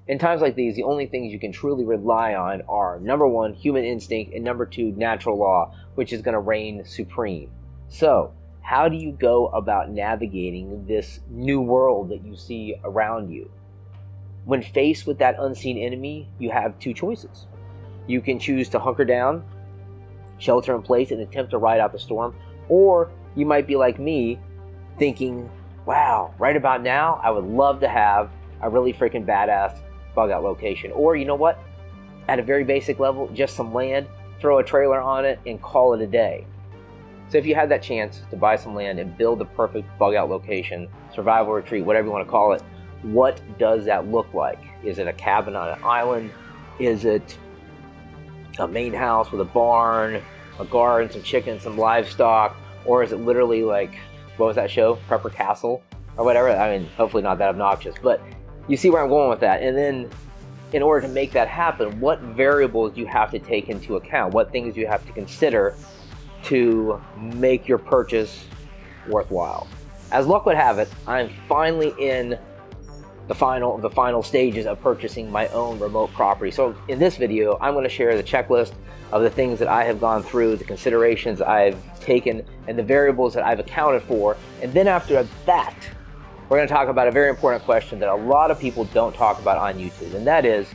In times like these, the only things you can truly rely on are, number one, human instinct, and number two, natural law, which is going to reign supreme. So, how do you go about navigating this new world that you see around you? When faced with that unseen enemy, you have two choices. You can choose to hunker down, shelter in place, and attempt to ride out the storm, or you might be like me, thinking, wow, right about now, I would love to have a really freaking badass bug out location. Or you know what? At a very basic level, just some land, throw a trailer on it, and call it a day. So if you had that chance to buy some land and build the perfect bug out location, survival retreat, whatever you want to call it, what does that look like? Is it a cabin on an island? Is it a main house with a barn, a garden, some chickens, some livestock? Or is it literally like, what was that show? Prepper Castle or whatever? I mean, hopefully not that obnoxious, but you see where I'm going with that. And then in order to make that happen, what variables do you have to take into account? What things do you have to consider to make your purchase worthwhile? As luck would have it, I'm finally in the final stages of purchasing my own remote property. So in this video, I'm going to share the checklist of the things that I have gone through, the considerations I've taken, and the variables that I've accounted for. And then after that, we're going to talk about a very important question that a lot of people don't talk about on YouTube, and that is,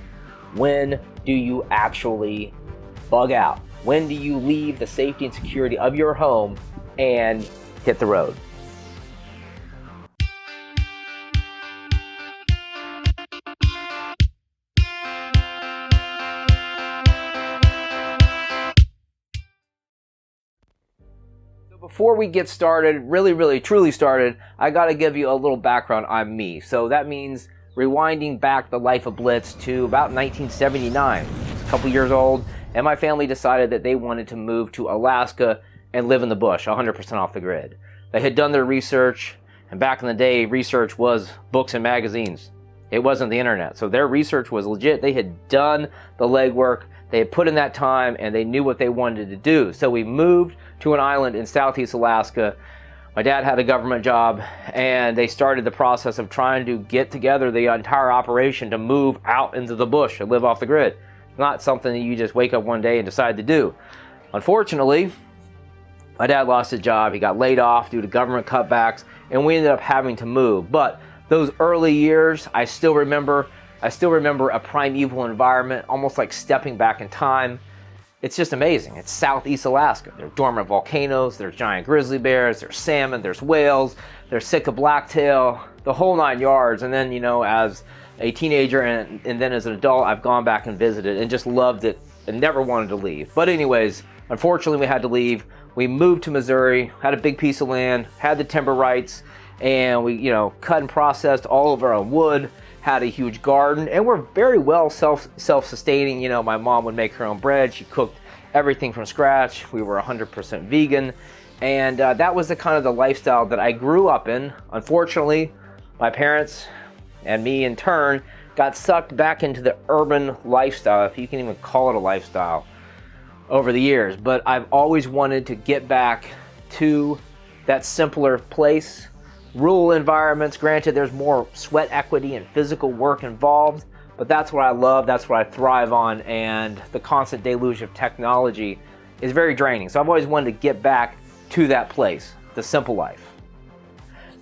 when do you actually bug out? When do you leave the safety and security of your home and hit the road? Before we get started, really truly started, I gotta give you a little background on me. So that means rewinding back the life of Blitz to about 1979. A couple years old, and my family decided that they wanted to move to Alaska and live in the bush, 100% off the grid. They had done their research, and back in the day, research was books and magazines. It wasn't the internet, so their research was legit. They had done the legwork, they had put in that time, and they knew what they wanted to do. So we moved to an island in southeast Alaska. My dad had a government job, and they started the process of trying to get together the entire operation to move out into the bush and live off the grid. Not something that you just wake up one day and decide to do. Unfortunately, my dad lost his job. He got laid off due to government cutbacks, and we ended up having to move. But those early years, I still remember a primeval environment, almost like stepping back in time. It's just amazing. It's southeast Alaska. There are dormant volcanoes, there's giant grizzly bears, there's salmon, there's whales, there's Sitka blacktail, the whole nine yards. And then, you know, as a teenager and then as an adult, I've gone back and visited and just loved it and never wanted to leave. But anyways, unfortunately we had to leave. We moved to Missouri, had a big piece of land, had the timber rights, and we, you know, cut and processed all of our own wood, had a huge garden, and we're very well self-sustaining. You know, my mom would make her own bread. She cooked everything from scratch. We were 100% vegan, and that was the kind of the lifestyle that I grew up in. Unfortunately, my parents and me in turn got sucked back into the urban lifestyle, if you can even call it a lifestyle, over the years. But I've always wanted to get back to that simpler place. Rural environments, granted there's more sweat equity and physical work involved, but that's what I love, that's what I thrive on, and the constant deluge of technology is very draining. So I've always wanted to get back to that place, the simple life.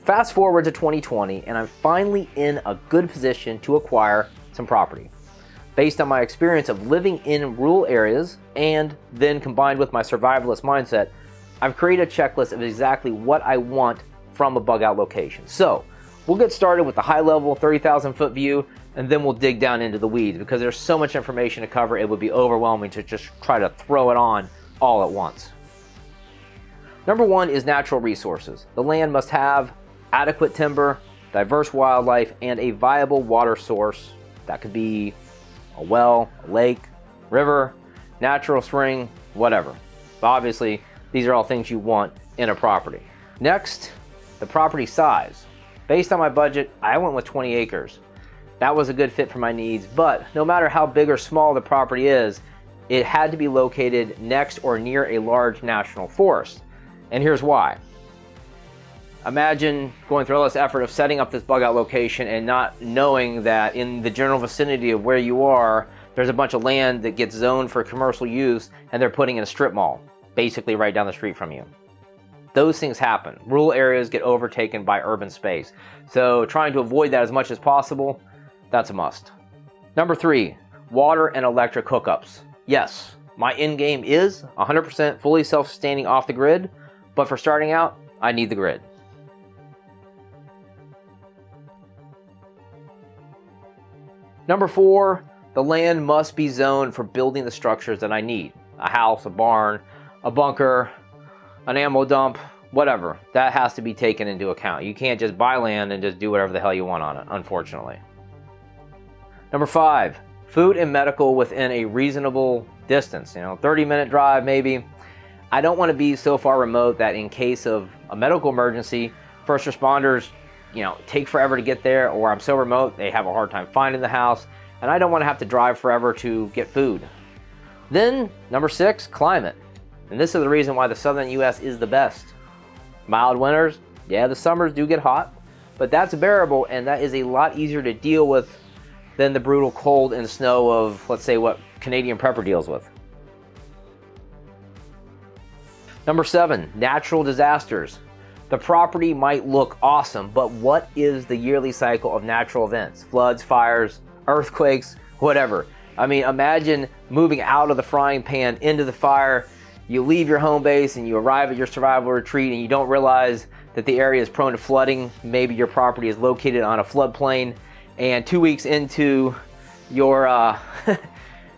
Fast forward to 2020, and I'm finally in a good position to acquire some property. Based on my experience of living in rural areas, and then combined with my survivalist mindset, I've created a checklist of exactly what I want from a bug out location. So we'll get started with the high level 30,000 foot view, and then we'll dig down into the weeds because there's so much information to cover, it would be overwhelming to just try to throw it on all at once. Number one is natural resources. The land must have adequate timber, diverse wildlife, and a viable water source. That could be a well, a lake, river, natural spring, whatever. But obviously, these are all things you want in a property. Next, the property size. Based on my budget, I went with 20 acres. That was a good fit for my needs, but no matter how big or small the property is, it had to be located next or near a large national forest. And here's why. Imagine going through all this effort of setting up this bug out location and not knowing that in the general vicinity of where you are, there's a bunch of land that gets zoned for commercial use and they're putting in a strip mall, basically right down the street from you. Those things happen. Rural areas get overtaken by urban space. So trying to avoid that as much as possible, that's a must. Number 3, water and electric hookups. Yes, my end game is 100% fully self-sustaining off the grid, but for starting out, I need the grid. Number 4, the land must be zoned for building the structures that I need. A house, a barn, a bunker, an ammo dump, whatever. That has to be taken into account. You can't just buy land and just do whatever the hell you want on it, unfortunately. Number 5, food and medical within a reasonable distance. 30-minute drive maybe. I don't want to be so far remote that in case of a medical emergency, first responders, take forever to get there, or I'm so remote they have a hard time finding the house, and I don't want to have to drive forever to get food. Then, number 6, climate. And this is the reason why the southern U.S. is the best. Mild winters, yeah, the summers do get hot, but that's bearable, and that is a lot easier to deal with than the brutal cold and snow of, let's say, what Canadian Prepper deals with. Number 7, natural disasters. The property might look awesome, but what is the yearly cycle of natural events? Floods, fires, earthquakes, whatever. I mean, imagine moving out of the frying pan into the fire. You leave your home base and you arrive at your survival retreat and you don't realize that the area is prone to flooding. Maybe your property is located on a floodplain, and 2 weeks into your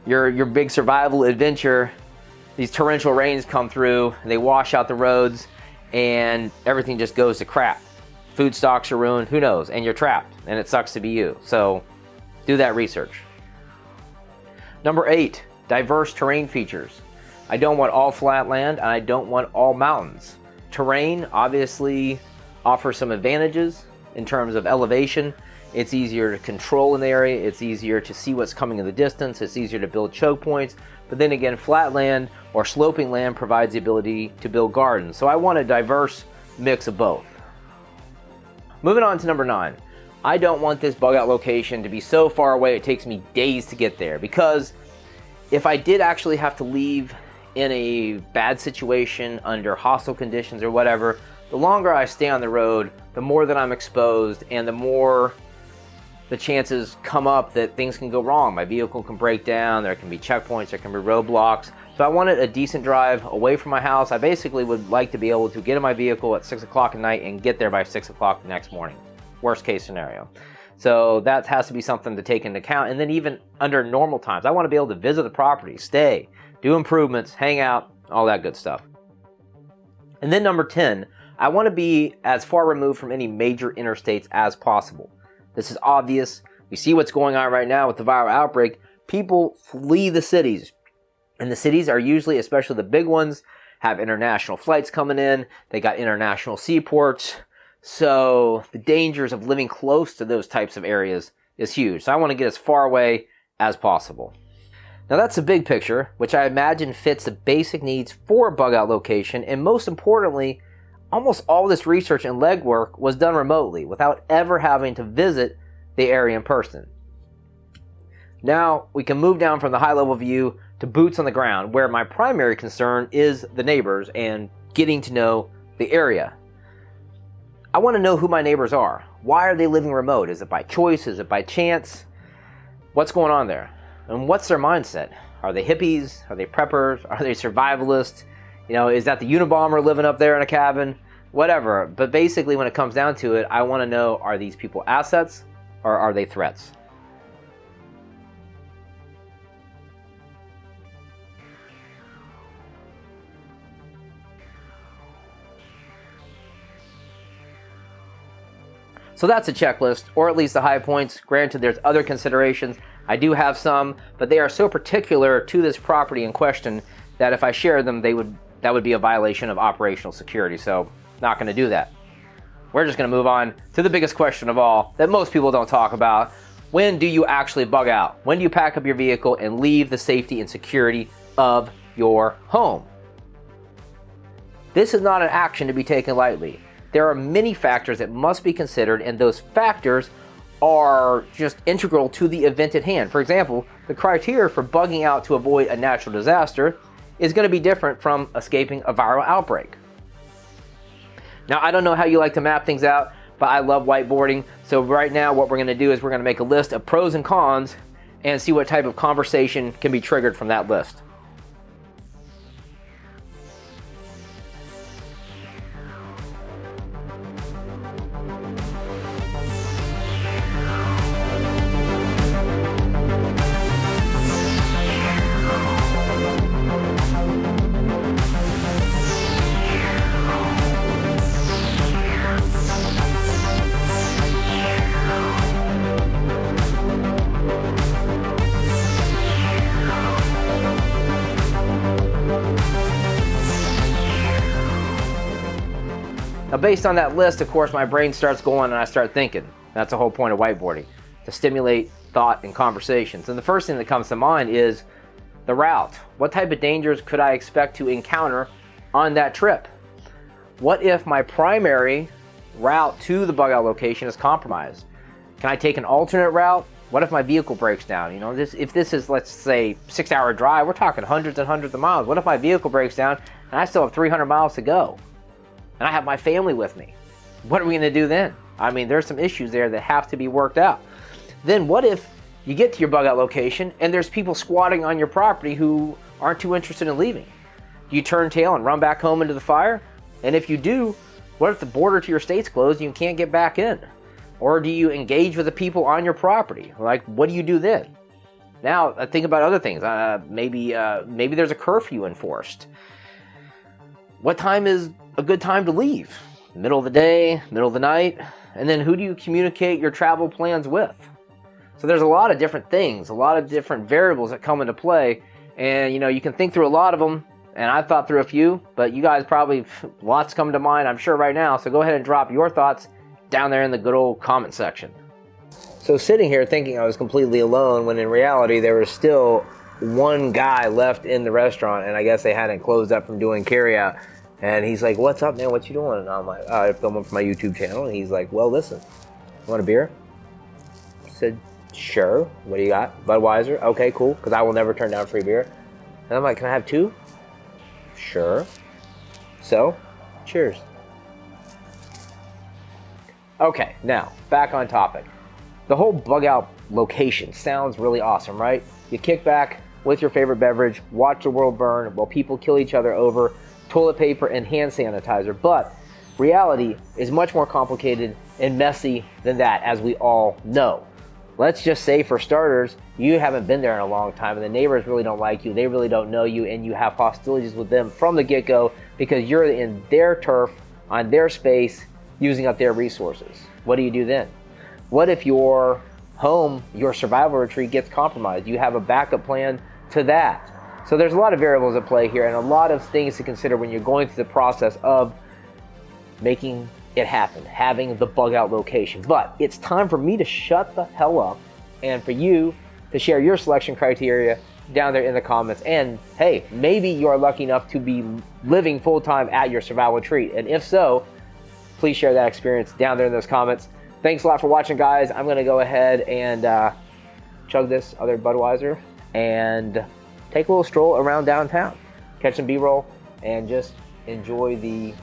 your big survival adventure, these torrential rains come through, they wash out the roads, and everything just goes to crap. Food stocks are ruined, who knows, and you're trapped, and it sucks to be you. So do that research. Number 8, diverse terrain features. I don't want all flat land, and I don't want all mountains. Terrain obviously offers some advantages in terms of elevation. It's easier to control an area, it's easier to see what's coming in the distance, it's easier to build choke points, but then again, flat land or sloping land provides the ability to build gardens. So I want a diverse mix of both. Moving on to number 9. I don't want this bug out location to be so far away it takes me days to get there, because if I did actually have to leave in a bad situation under hostile conditions or whatever, the longer I stay on the road, the more that I'm exposed and the more the chances come up that things can go wrong. My vehicle can break down, there can be checkpoints, there can be roadblocks. So I wanted a decent drive away from my house. I basically would like to be able to get in my vehicle at 6 o'clock at night and get there by 6 o'clock the next morning. Worst case scenario. So that has to be something to take into account. And then even under normal times, I want to be able to visit the property, stay, do improvements, hang out, all that good stuff. And then number 10, I want to be as far removed from any major interstates as possible. This is obvious. We see what's going on right now with the viral outbreak. People flee the cities. And the cities are usually, especially the big ones, have international flights coming in. They got international seaports. So the dangers of living close to those types of areas is huge. So I want to get as far away as possible. Now that's the big picture, which I imagine fits the basic needs for a bug out location. And most importantly, almost all this research and legwork was done remotely without ever having to visit the area in person. Now we can move down from the high level view to boots on the ground, where my primary concern is the neighbors and getting to know the area. I want to know who my neighbors are. Why are they living remote? Is it by choice? Is it by chance? What's going on there? And what's their mindset? Are they hippies? Are they preppers? Are they survivalists? Is that the Unabomber living up there in a cabin? Whatever. But basically, when it comes down to it, I want to know, are these people assets or are they threats? So that's a checklist, or at least the high points. Granted, there's other considerations. I do have some, but they are so particular to this property in question that if I share them, that would be a violation of operational security. So not going to do that. We're just going to move on to the biggest question of all that most people don't talk about. When do you actually bug out? When do you pack up your vehicle and leave the safety and security of your home? This is not an action to be taken lightly. there are many factors that must be considered, and those factors are just integral to the event at hand. For example, the criteria for bugging out to avoid a natural disaster is going to be different from escaping a viral outbreak. Now, I don't know how you like to map things out, but I love whiteboarding. So right now what we're going to do is we're going to make a list of pros and cons and see what type of conversation can be triggered from that list. Now, based on that list, of course, my brain starts going and I start thinking. That's the whole point of whiteboarding, to stimulate thought and conversations. And the first thing that comes to mind is the route. What type of dangers could I expect to encounter on that trip? What if my primary route to the bug out location is compromised? Can I take an alternate route? What if my vehicle breaks down? You know, if this is, let's say, 6-hour drive, we're talking hundreds and hundreds of miles. What if my vehicle breaks down and I still have 300 miles to go? And I have my family with me. What are we gonna do then? I mean, there's some issues there that have to be worked out. Then what if you get to your bug out location and there's people squatting on your property who aren't too interested in leaving? Do you turn tail and run back home into the fire? And if you do, what if the border to your state's closed and you can't get back in? Or do you engage with the people on your property? Like, what do you do then? Now, think about other things. Maybe there's a curfew enforced. What time is a good time to leave? Middle of the day, middle of the night? And then who do you communicate your travel plans with? So there's a lot of different things, a lot of different variables that come into play. And you know, you can think through a lot of them, and I've thought through a few, but you guys probably, lots come to mind, I'm sure, right now. So go ahead and drop your thoughts down there in the good old comment section. So sitting here thinking I was completely alone, when in reality there was still one guy left in the restaurant, and I guess they hadn't closed up from doing carryout. And he's like, "What's up, man? What you doing?" And I'm like, "I'm filming for my YouTube channel." And he's like, "Well, listen, you want a beer?" I said, "Sure. What do you got?" "Budweiser." "Okay, cool, because I will never turn down free beer." And I'm like, "Can I have two?" "Sure." "So, cheers." Okay, now, back on topic. The whole bug out location sounds really awesome, right? You kick back with your favorite beverage, watch the world burn while people kill each other over toilet paper and hand sanitizer. But reality is much more complicated and messy than that, as we all know. Let's just say, for starters, you haven't been there in a long time and the neighbors really don't like you, they really don't know you, and you have hostilities with them from the get-go because you're in their turf, on their space, using up their resources. What do you do then? What if your home, your survival retreat, gets compromised? You have a backup plan to that. So there's a lot of variables at play here and a lot of things to consider when you're going through the process of making it happen, having the bug out location. But it's time for me to shut the hell up and for you to share your selection criteria down there in the comments. And hey, maybe you're lucky enough to be living full-time at your survival retreat. And if so, please share that experience down there in those comments. Thanks a lot for watching, guys. I'm gonna go ahead and chug this other Budweiser and take a little stroll around downtown, catch some B-roll, and just enjoy the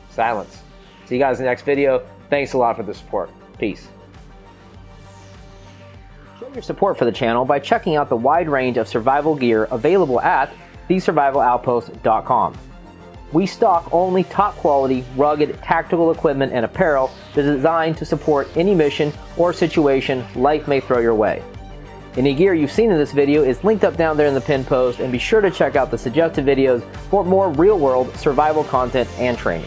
silence. See you guys in the next video. Thanks a lot for the support. Peace. Show your support for the channel by checking out the wide range of survival gear available at thesurvivaloutpost.com. We stock only top quality, rugged, tactical equipment and apparel that is designed to support any mission or situation life may throw your way. Any gear you've seen in this video is linked up down there in the pinned post, and be sure to check out the suggested videos for more real-world survival content and training.